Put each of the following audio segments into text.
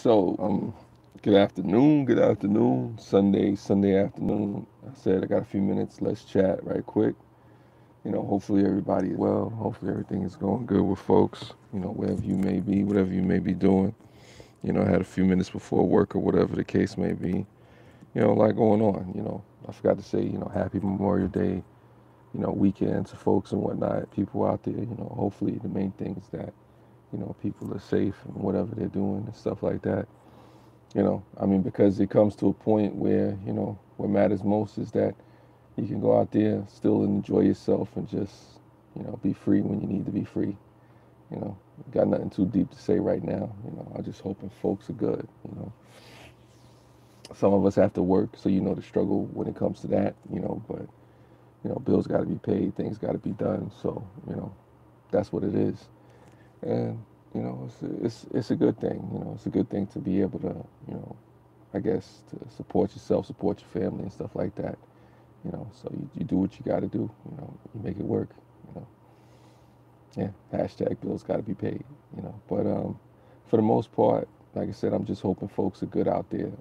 So, good afternoon, Sunday afternoon. I said I got a few minutes. Let's chat right quick. Hopefully everybody is well. Hopefully everything is going good with folks. Wherever you may be, whatever you may be doing. I had a few minutes before work or whatever the case may be. A lot going on. I forgot to say, happy Memorial Day, weekend to folks and whatnot. People out there, hopefully the main thing is that, people are safe and whatever they're doing and stuff like that. Because it comes to a point where, what matters most is that you can go out there, still enjoy yourself and just, be free when you need to be free. Got nothing too deep to say right now. I'm just hoping folks are good. Some of us have to work, so the struggle when it comes to that, but, bills got to be paid, things got to be done. So, that's what it is. And, it's a good thing. It's a good thing to be able to, I guess, to support yourself, support your family and stuff like that. So you do what you got to do. You make it work. You know, yeah. Hashtag bills got to be paid. But for the most part, like I said, I'm just hoping folks are good out there.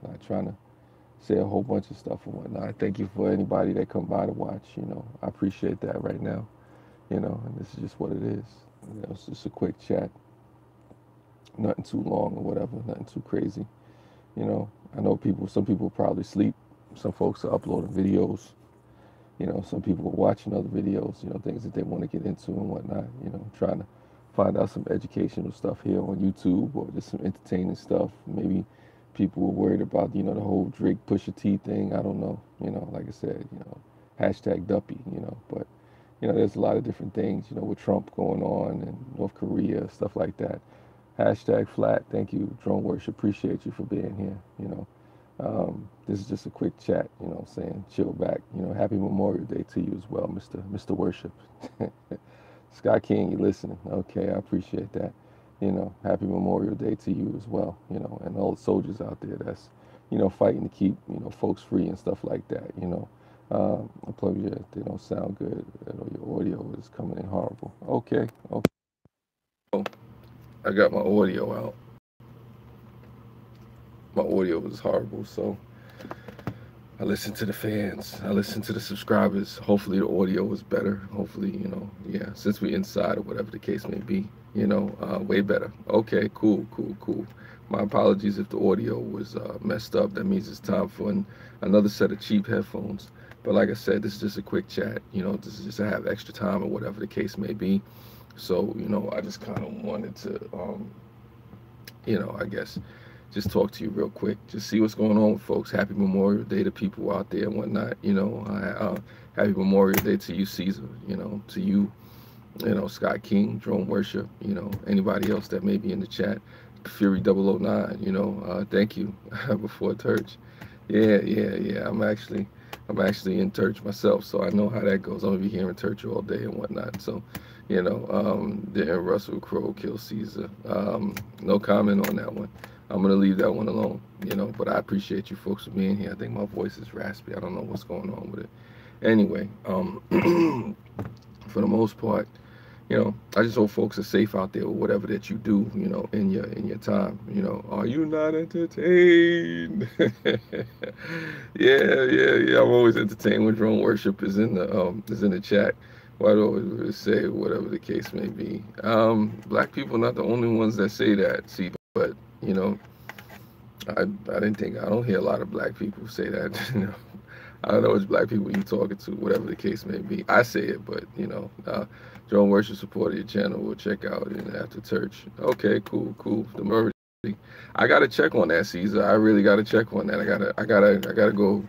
Not trying to say a whole bunch of stuff and whatnot. Thank you for anybody that come by to watch. I appreciate that right now. And this is just what it is. It's just a quick chat. Nothing too long or whatever. Nothing too crazy. I know some people probably sleep. Some folks are uploading videos. Some people are watching other videos, things that they want to get into and whatnot, trying to find out some educational stuff here on YouTube or just some entertaining stuff. Maybe people were worried about, the whole Drake Pusha T thing. I don't know. Like I said, hashtag Duppy, but, there's a lot of different things, with Trump going on and North Korea, stuff like that. Hashtag flat. Thank you, Drone Worship. Appreciate you for being here. This is just a quick chat, saying chill back. Happy Memorial Day to you as well, Mr. Worship. Sky King, you listening? Okay, I appreciate that. Happy Memorial Day to you as well. And all the soldiers out there that's, fighting to keep, folks free and stuff like that. I plug you. They don't sound good. Your audio is coming in horrible. Okay, okay. Oh, I got my audio out. My audio was horrible, so I listened to the fans. I listened to the subscribers. Hopefully the audio was better. Hopefully, yeah, since we're inside or whatever the case may be, way better. Okay, cool. My apologies if the audio was messed up. That means it's time for another set of cheap headphones. But like I said, this is just a quick chat. This is just to have extra time or whatever the case may be. So, I just kind of wanted to, I guess, just talk to you real quick, just see what's going on with folks. Happy Memorial Day to people out there and whatnot. Happy Memorial Day to you, Caesar. To you, Scott King, Drone Worship. Anybody else that may be in the chat, Fury 009. Thank you before church. Yeah. I'm actually in church myself, so I know how that goes. I'm gonna be here in church all day and whatnot. So, didn't Russell Crowe kill Caesar? No comment on that one. I'm gonna leave that one alone, but I appreciate you folks for being here. I think my voice is raspy. I don't know what's going on with it. Anyway, for the most part, I just hope folks are safe out there with whatever that you do, in your time. Are you not entertained? Yeah. I'm always entertained when Drone Worship is in the chat. Why do I always say whatever the case may be? Black people are not the only ones that say that. See, but I don't hear a lot of black people say that. I don't know which black people you talking to, whatever the case may be. I say it, but Drone Worship supported your channel. We'll check out in after church. Okay, cool. The Murray. I gotta check on that, Caesar. I really gotta check on that. I gotta go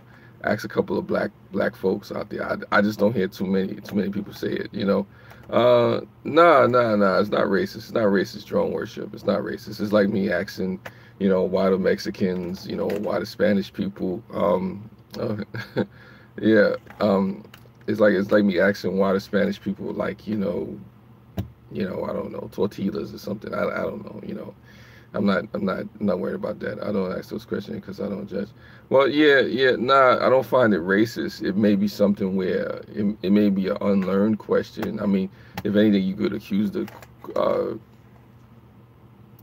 ask a couple of black folks out there. I just don't hear too many people say it. Nah. It's not racist. It's not racist. Drone Worship. It's not racist. It's like me asking, why the Mexicans, why the Spanish people, yeah, it's like me asking why the Spanish people like, I don't know, tortillas or something. I don't know. I'm not worried about that. I don't ask those questions because I don't judge. Well, nah, I don't find it racist. It may be something where it may be an unlearned question. I mean, if anything, you could accuse the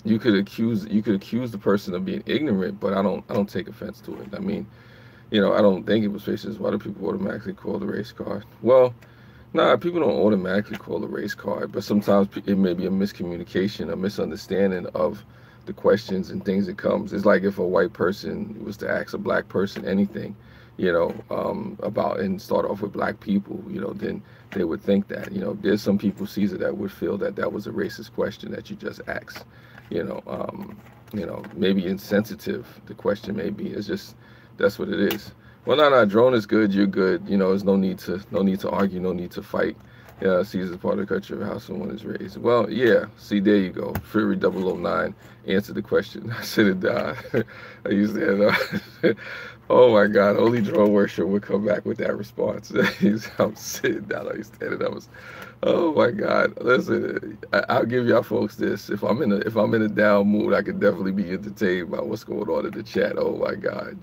you could accuse the person of being ignorant, but I don't take offense to it. I mean, I don't think it was racist. Why do people automatically call the race card? Well, nah, people don't automatically call the race card, but sometimes it may be a miscommunication, a misunderstanding of the questions and things that comes. It's like if a white person was to ask a black person anything, about and start off with black people, then they would think that. There's some people, Caesar, that would feel that that was a racist question that you just asked. Maybe insensitive. The question may be. It's just that's what it is. Well, no, drone is good. You're good. There's no need to argue, no need to fight. Yeah, Caesar's part of the culture of how someone is raised. Well, yeah. See, there you go. Fury 009 answered the question. I said it died. I used to. Oh my God, only drone worship would come back with that response. I'm sitting down, I standing up. Oh my God, listen, I'll give y'all folks this. If I'm in a down mood, I can definitely be entertained by what's going on in the chat. Oh my God,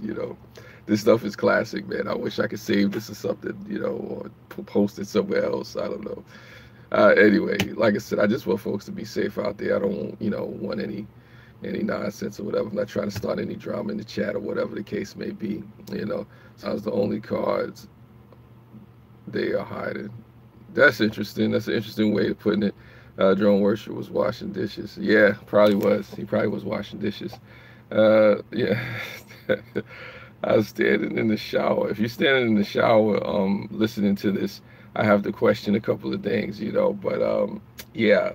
this stuff is classic, man. I wish I could save this or something, or post it somewhere else. I don't know. Anyway, like I said, I just want folks to be safe out there. I don't, want any nonsense or whatever. I'm not trying to start any drama in the chat or whatever the case may be. Sounds the only cards they are hiding. That's interesting. That's an interesting way of putting it. Drone worship was washing dishes. Yeah, probably was. He probably was washing dishes. Yeah. I was standing in the shower. If you're standing in the shower, listening to this, I have to question a couple of things, but yeah,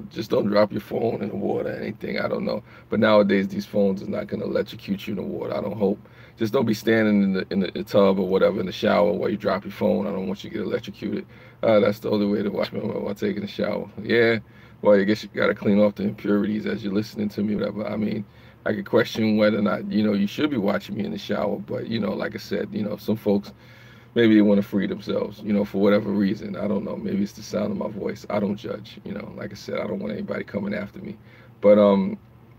just don't drop your phone in the water or anything. I don't know. But nowadays, these phones are not going to electrocute you in the water. I don't hope. Just don't be standing in the tub or whatever in the shower while you drop your phone. I don't want you to get electrocuted. That's the only way to watch me while taking a shower. Yeah, well, I guess you got to clean off the impurities as you're listening to me, whatever. I mean, I could question whether or not, you should be watching me in the shower. But, like I said, some folks, maybe they want to free themselves, for whatever reason. I don't know. Maybe it's the sound of my voice. I don't judge, like I said, I don't want anybody coming after me. But,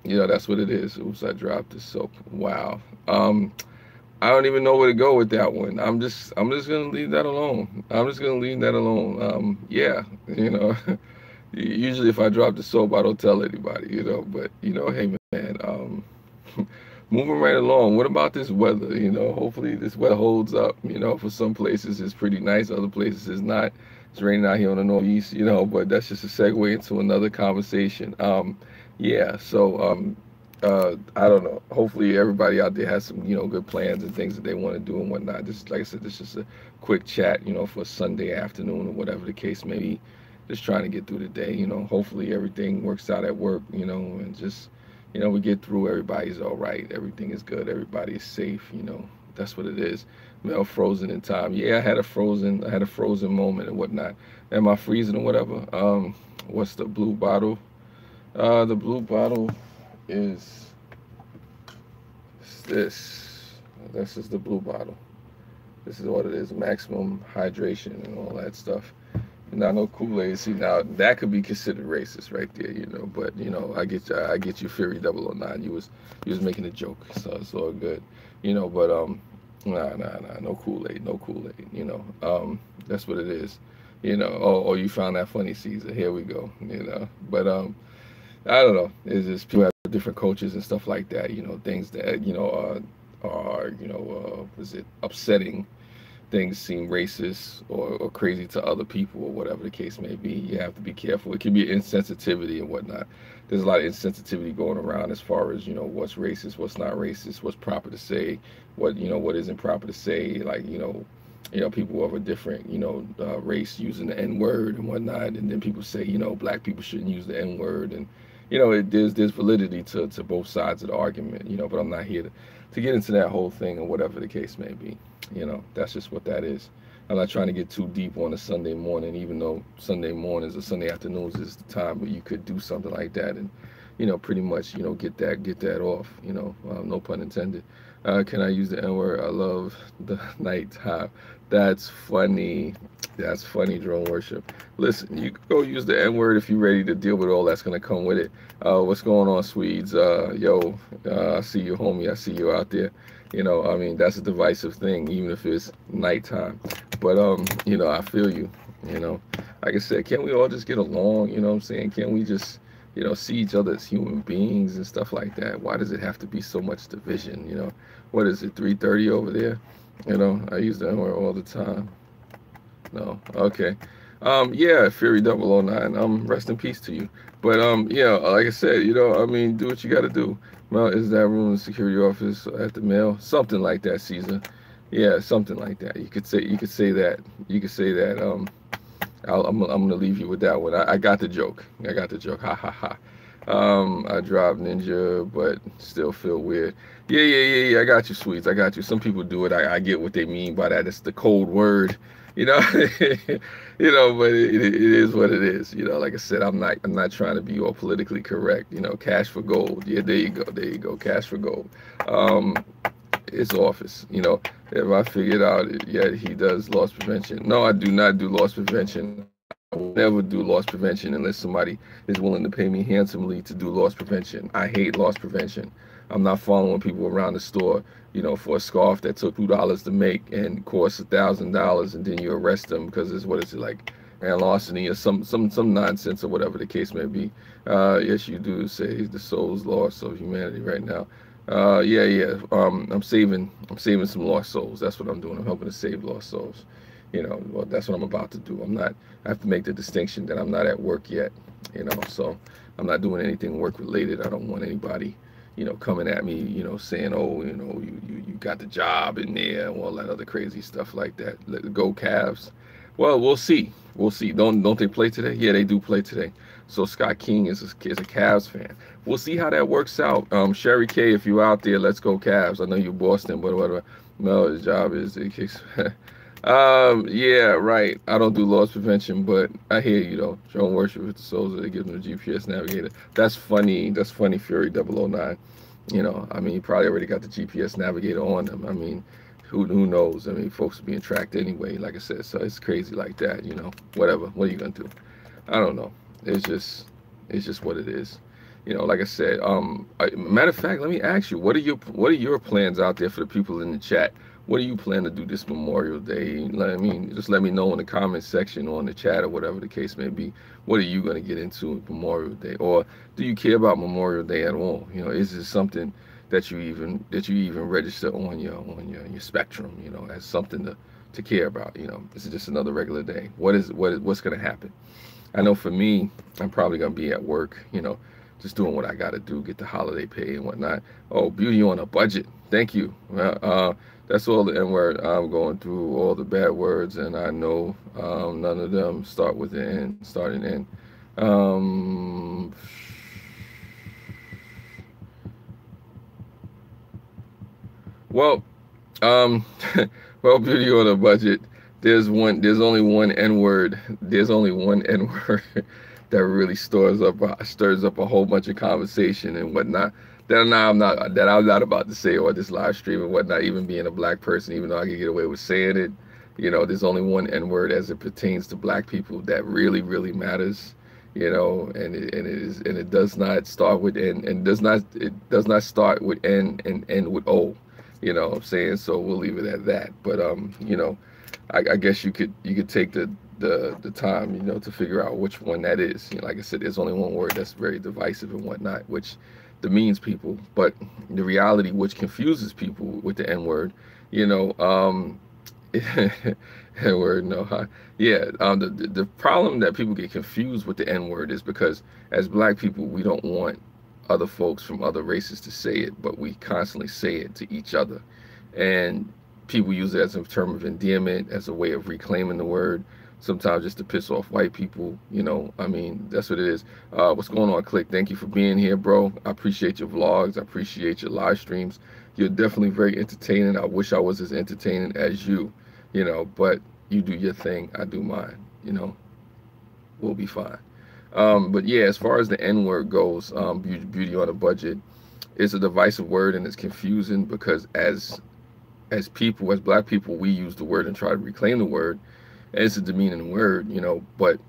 that's what it is. Oops, I dropped the soap. Wow. I don't even know where to go with that one. I'm just going to leave that alone. I'm just going to leave that alone. Yeah, usually if I drop the soap, I don't tell anybody, but, hey, man, moving right along. What about this weather? Hopefully this weather holds up. For some places it's pretty nice, other places it's not. It's raining out here on the northeast, but that's just a segue into another conversation. Yeah, so I don't know. Hopefully everybody out there has some, good plans and things that they want to do and whatnot. Just like I said, this is just a quick chat, for a Sunday afternoon or whatever the case may be. Just trying to get through the day, hopefully everything works out at work, and just, we get through, everybody's all right, everything is good, everybody is safe, that's what it is. Mel frozen in time. Yeah, I had a frozen moment and whatnot. Am I freezing or whatever? What's the blue bottle? The blue bottle is this. This is the blue bottle. This is what it is, maximum hydration and all that stuff. Not no Kool-Aid. See, now that could be considered racist right there, but I get you, Fury 009. You was making a joke, so it's all good, but nah, no Kool-Aid, no Kool-Aid, that's what it is, oh, you found that funny, Caesar. Here we go, but I don't know. It's just people have different cultures and stuff like that, things that are was it upsetting. Things seem racist or crazy to other people or whatever the case may be. You have to be careful. It can be insensitivity and whatnot. There's a lot of insensitivity going around as far as, what's racist, what's not racist, what's proper to say, what isn't proper to say. Like, people of a different, race using the N-word and whatnot. And then people say, black people shouldn't use the N-word. And, there's validity to both sides of the argument, but I'm not here to get into that whole thing or whatever the case may be. That's just what that is. I'm not trying to get too deep on a Sunday morning, even though Sunday mornings or Sunday afternoons is the time where you could do something like that and, pretty much, get that off, no pun intended. Can I use the N-word? I love the nighttime. That's funny. That's funny, drone worship. Listen, you can go use the N-word if you're ready to deal with all that's going to come with it. What's going on, Swedes? Yo, I see you, homie. I see you out there. I mean, that's a divisive thing, even if it's nighttime. But, I feel you, Like I said, can't we all just get along? You know what I'm saying? Can't we just, see each other as human beings and stuff like that. Why does it have to be so much division? What is it, 3:30 over there? I use that word all the time. No, okay. Yeah, Fury 009. Rest in peace to you. But yeah, like I said, I mean, do what you got to do. Well, is that room in the security office at the mail? Something like that, Caesar. Yeah, something like that. You could say that. You could say that. I'm gonna leave you with that one. I got the joke. I got the joke. Ha ha ha. I drive Ninja, but still feel weird. Yeah, yeah, yeah, yeah. I got you, sweets. I got you. Some people do it. I get what they mean by that. It's the cold word, you know. But it is what it is. Like I said, I'm not trying to be all politically correct. Cash for gold. Yeah, there you go. There you go. Cash for gold. Um, it's office. If I figured out, yeah, he does loss prevention. No, I do not do loss prevention. I will never do loss prevention unless somebody is willing to pay me handsomely to do loss prevention. I hate loss prevention. I'm not following people around the store, for a scarf that took $2 to make and costs $1,000, and then you arrest them because it's what is it like, and larceny or some nonsense or whatever the case may be. Yes, you do say the soul's lost of humanity right now. Yeah, yeah. I'm saving some lost souls. That's what I'm doing. I'm helping to save lost souls. Well, that's what I'm about to do. I have to make the distinction that I'm not at work yet. So I'm not doing anything work related. I don't want anybody, coming at me, saying, oh, you got the job in there and all that other crazy stuff like that. Go Cavs. Well, we'll see. We'll see. Don't they play today? Yeah, they do play today. So Scott King is a Cavs fan. We'll see how that works out. Sherry K, if you out there, let's go Cavs. I know you're Boston, but whatever. No, his job is it kicks. Yeah, right. I don't do loss prevention, but I hear you though. Showing worship with the souls, they give them a GPS navigator. That's funny. That's funny, Fury 009. I mean, you probably already got the GPS navigator on them. I mean, who knows? I mean, folks are being tracked anyway, like I said, so it's crazy like that, whatever. What are you gonna do? I don't know. It's just what it is. Like I said, matter of fact, let me ask you, what are your plans out there for the people in the chat? What do you plan to do this Memorial Day? Just let me know in the comment section or in the chat or whatever the case may be. What are you going to get into Memorial Day? Or do you care about Memorial Day at all? Is this something that you even register on your spectrum, as something to care about? This is just another regular day. What's going to happen? I know for me, I'm probably going to be at work, just doing what I got to do, get the holiday pay and whatnot. Oh, beauty on a budget. Thank you. Well, that's all the N word. I'm going through all the bad words, and I know none of them start with the N, starting N. Well, um, well, beauty on a budget. There's only one N word. There's only one N word that really stirs up a whole bunch of conversation and whatnot. That I'm not about to say on this live stream and whatnot. Even being a black person, even though I can get away with saying it, there's only one N word as it pertains to black people that really, really matters. And it does not start with N, and it does not start with N and end with O. What I'm saying? So we'll leave it at that. But I guess you could take the time, to figure out which one that is. Like I said, there's only one word that's very divisive and whatnot, which demeans people. But the reality, which confuses people with the N word, N word, no, huh? Yeah. The problem that people get confused with the N word is because as black people, we don't want other folks from other races to say it, but we constantly say it to each other. And people use it as a term of endearment, as a way of reclaiming the word, sometimes just to piss off white people. That's what it is. What's going on, Click? Thank you for being here, bro. I appreciate your vlogs. I appreciate your live streams. You're definitely very entertaining. I wish I was as entertaining as you, but you do your thing, I do mine. We'll be fine. But yeah, as far as the N word goes, beauty on a budget, it's a divisive word and it's confusing because as people, as black people, we use the word and try to reclaim the word, and it's a demeaning word, but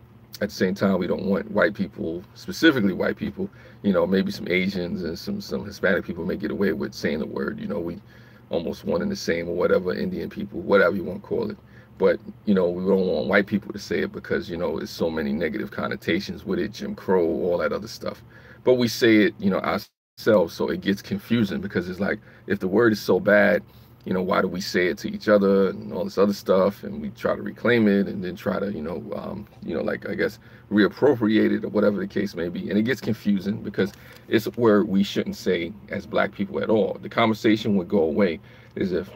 at the same time, we don't want white people, specifically white people, maybe some Asians and some Hispanic people may get away with saying the word, we almost one and the same or whatever, Indian people, whatever you want to call it. But you know, we don't want white people to say it because you know, there's so many negative connotations with it, Jim Crow, all that other stuff. But we say it, you know, ourselves, so it gets confusing because it's like if the word is so bad, you know, why do we say it to each other and all this other stuff, and we try to reclaim it and then try to, you know, like I guess reappropriate it or whatever the case may be, and it gets confusing because it's a word we shouldn't say as black people at all. The conversation would go away is if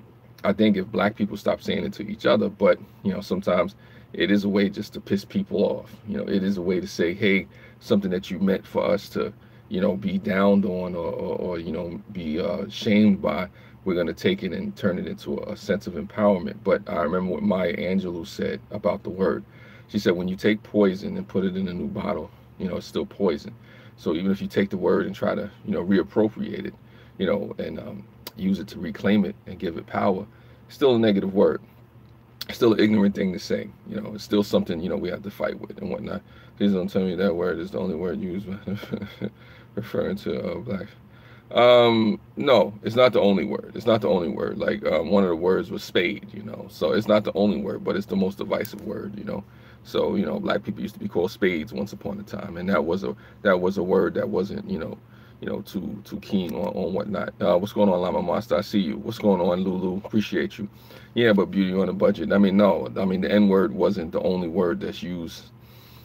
I think if black people stop saying it to each other, but you know, sometimes it is a way just to piss people off. You know, it is a way to say, hey, something that you meant for us to, you know, be downed on or you know, be shamed by, we're going to take it and turn it into a sense of empowerment. But I remember what Maya Angelou said about the word. She said, when you take poison and put it in a new bottle, you know, it's still poison. So even if you take the word and try to, you know, reappropriate it, you know, and use it to reclaim it and give it power, it's still a negative word. It's still an ignorant thing to say. You know, it's still something, you know, we have to fight with and whatnot. Please don't tell me that word is the only word used referring to black. No, it's not the only word. It's not the only word. Like one of the words was spade, you know. So it's not the only word, but it's the most divisive word, you know. So, you know, black people used to be called spades once upon a time, and that was a word that wasn't, you know, too keen on whatnot. What's going on, Lama Master? I see you. What's going on, Lulu? Appreciate you. Yeah, but beauty on a budget. I mean, no. I mean, the N word wasn't the only word that's used,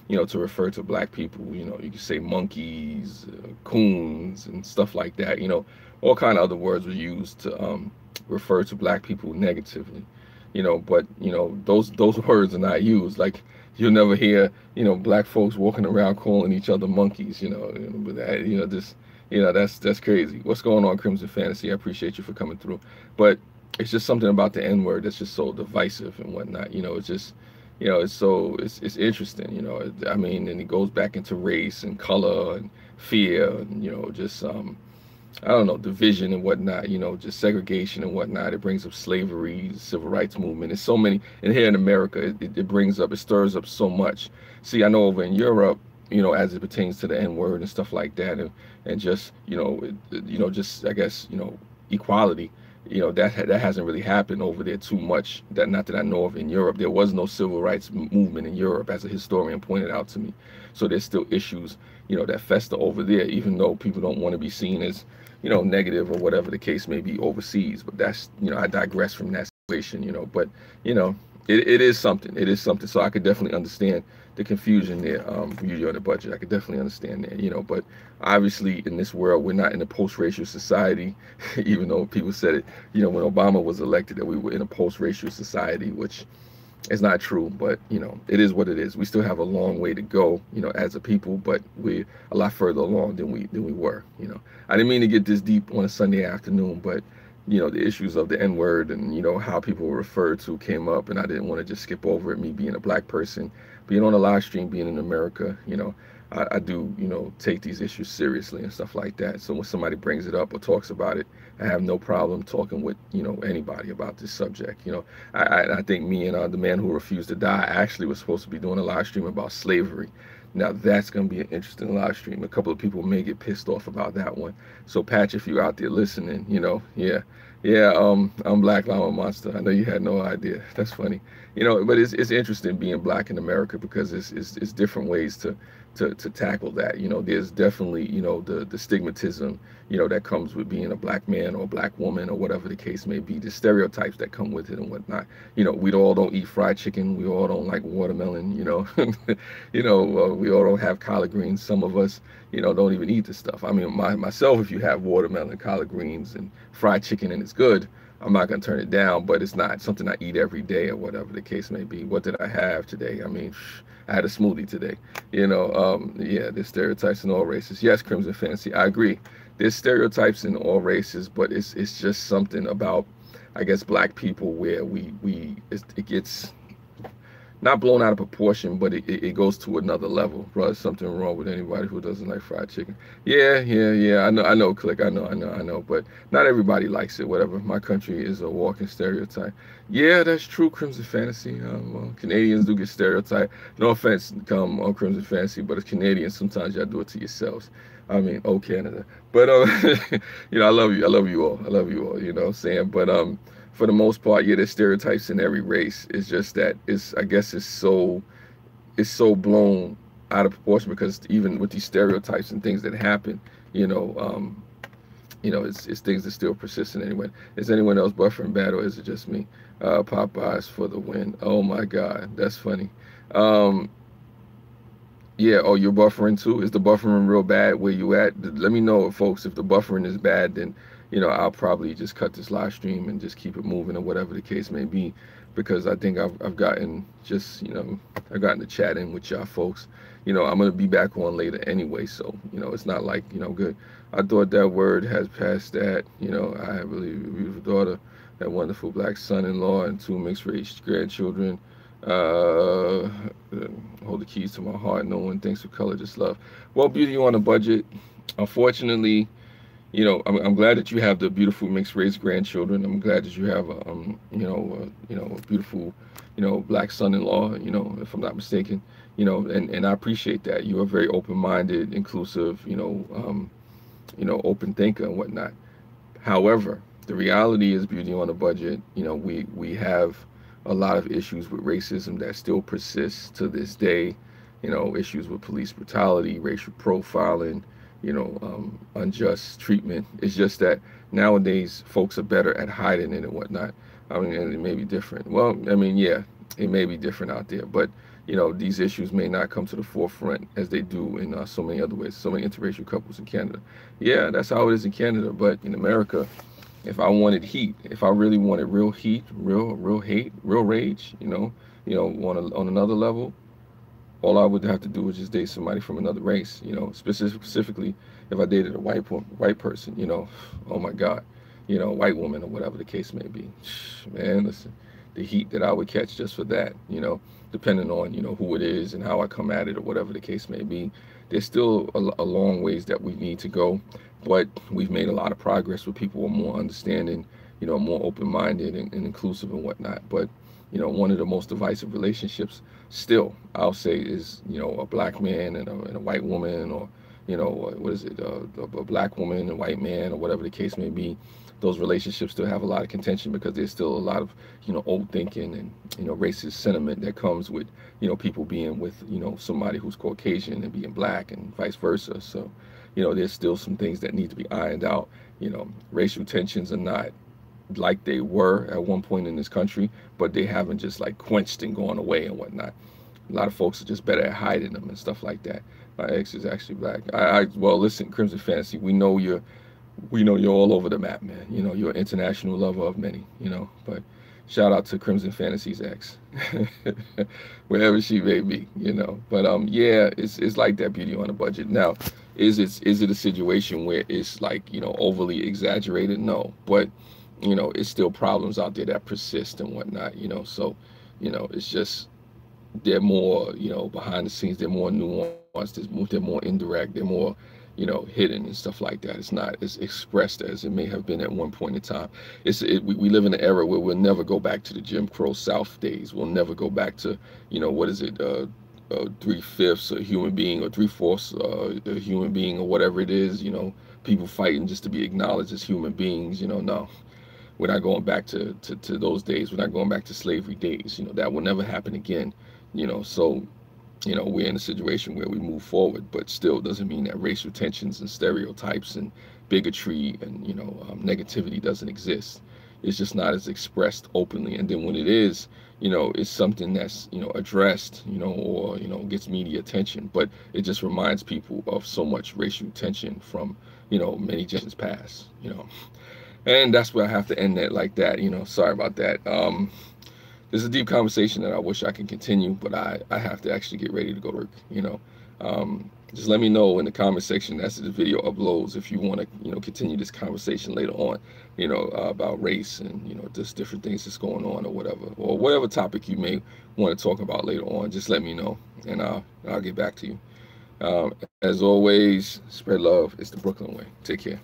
you know, to refer to black people. You know, you could say monkeys, coons, and stuff like that. You know, all kind of other words were used to refer to black people negatively. You know, but you know, those words are not used. Like you'll never hear, you know, black folks walking around calling each other monkeys. But that, you know, this. You know, that's crazy. What's going on, Crimson Fantasy? I appreciate you for coming through. But it's just something about the N-word that's just so divisive and whatnot. You know, it's just, you know, it's interesting, you know. I mean, and it goes back into race and color and fear and, you know, just, I don't know, division and whatnot, you know, just segregation and whatnot. It brings up slavery, civil rights movement. It's so many. And here in America, it stirs up so much. See, I know over in Europe, you know, as it pertains to the N-word and stuff like that, and just, you know, just, I guess, you know, equality, you know, that hasn't really happened over there too much. That not that I know of in Europe. There was no civil rights movement in Europe, as a historian pointed out to me. So there's still issues, you know, that fester over there, even though people don't want to be seen as, you know, negative or whatever the case may be overseas. But that's, you know, I digress from that situation, you know, but, you know, it is something. It is something. So I could definitely understand the confusion there. Beauty on the budget, I could definitely understand that, you know. But obviously, in this world, we're not in a post-racial society, even though people said it, you know, when Obama was elected, that we were in a post-racial society, which is not true. But you know, it is what it is. We still have a long way to go, you know, as a people, but we're a lot further along than we were. You know, I didn't mean to get this deep on a Sunday afternoon, but you know, the issues of the N-word and, you know, how people were referred to came up, and I didn't want to just skip over it, me being a black person, being on a live stream, being in America, you know, I do, you know, take these issues seriously and stuff like that. So when somebody brings it up or talks about it, I have no problem talking with, you know, anybody about this subject. You know, I think me and the man who refused to die actually was supposed to be doing a live stream about slavery. Now that's going to be an interesting live stream. A couple of people may get pissed off about that one. So Patch, if you're out there listening, you know, yeah, I'm Black Llama Monster. I know you had no idea. That's funny, you know. But it's interesting being black in America because it's different ways to tackle that. You know, there's definitely, you know, the stigmatism, you know, that comes with being a black man or a black woman or whatever the case may be, the stereotypes that come with it and whatnot. You know, we all don't eat fried chicken. We all don't like watermelon, you know. You know, we all don't have collard greens. Some of us, you know, don't even eat the stuff. I mean, myself, if you have watermelon, collard greens, and fried chicken and it's good, I'm not going to turn it down, but it's not something I eat every day or whatever the case may be. What did I have today? I mean, I had a smoothie today, you know. Yeah, there's stereotypes in all races. Yes, Crimson Fantasy, I agree. There's stereotypes in all races, but it's just something about, I guess, black people where it gets not blown out of proportion, but it goes to another level. Bro, there's something wrong with anybody who doesn't like fried chicken. Yeah. I know, Click. I know. But not everybody likes it. Whatever. My country is a walking stereotype. Yeah, that's true, Crimson Fantasy. Canadians do get stereotyped. No offense, on Crimson Fantasy, but as Canadians, sometimes y'all do it to yourselves. I mean, Canada. But you know, I love you all. You know what I'm saying? But for the most part, yeah, there's stereotypes in every race. It's just that I guess it's so blown out of proportion because even with these stereotypes and things that happen, you know, it's things that still persistent anyway. Is anyone else buffering bad, or is it just me? Popeyes for the win. Oh my God, that's funny. Um, yeah. Oh, you're buffering too. Is the buffering real bad where you at? Let me know, folks. If the buffering is bad, then I'll probably just cut this live stream and just keep it moving or whatever the case may be, because I think I've gotten just I've gotten to chat in with y'all folks. I'm gonna be back on later anyway, so it's not like good. I thought that word has passed that. I have a really beautiful daughter, a wonderful black son-in-law, and two mixed-race grandchildren. Uh, hold the keys to my heart. No one thinks of color, just love. Well, beauty on a budget. Unfortunately, I'm glad that you have the beautiful mixed race grandchildren. I'm glad that you have a beautiful, black son-in-law. If I'm not mistaken, and I appreciate that. You are very open-minded, inclusive, open thinker and whatnot. However, the reality is, beauty on a budget. We have a lot of issues with racism that still persists to this day. Issues with police brutality, racial profiling, unjust treatment. It's just that nowadays folks are better at hiding it and whatnot. I mean, and it may be different. Well, I mean, yeah, it may be different out there, but these issues may not come to the forefront as they do in so many other ways. So many interracial couples in Canada. Yeah, that's how it is in Canada, but in America, if I wanted heat, if I really wanted real heat, real hate, real rage, on another level, all I would have to do was just date somebody from another race. Specifically, if I dated a white person, oh my God, white woman or whatever the case may be. Man, listen, the heat that I would catch just for that, depending on who it is and how I come at it or whatever the case may be. There's still a long ways that we need to go, but we've made a lot of progress with people who are more understanding, more open-minded and inclusive and whatnot. But one of the most divisive relationships still, I'll say, is a black man and a white woman, or what is it, a black woman and a white man, or whatever the case may be. Those relationships still have a lot of contention because there's still a lot of old thinking and racist sentiment that comes with people being with somebody who's Caucasian and being black and vice versa. So there's still some things that need to be ironed out. Racial tensions are not like they were at one point in this country, but they haven't just like quenched and gone away and whatnot. A lot of folks are just better at hiding them and stuff like that. My ex is actually black. Well, listen, Crimson Fantasy, we know you're all over the map, man. You're an international lover of many, but shout out to Crimson Fantasy's ex, wherever she may be, But yeah, it's like that, beauty on a budget. Now, is it a situation where it's like overly exaggerated? No, but it's still problems out there that persist and whatnot. So it's just they're more behind the scenes. They're more nuanced. They're more indirect. They're more hidden and stuff like that. It's not as expressed as it may have been at one point in time. We live in an era where we'll never go back to the Jim Crow South days. We'll never go back to, what is it, 3/5 a human being, or 3/4 a human being, or whatever it is, people fighting just to be acknowledged as human beings. No, we're not going back to those days. We're not going back to slavery days. That will never happen again. So we're in a situation where we move forward, but still doesn't mean that racial tensions and stereotypes and bigotry and negativity doesn't exist. It's just not as expressed openly. And then when it is, it's something that's addressed, or gets media attention. But it just reminds people of so much racial tension from many generations past. And that's where I have to end that like that. Sorry about that. This is a deep conversation that I wish I could continue, but I have to actually get ready to go to work. Just let me know in the comment section as the video uploads if you want to continue this conversation later on, about race and just different things that's going on, or whatever topic you may want to talk about later on. Just let me know, and I'll get back to you. As always, spread love. It's the Brooklyn way. Take care.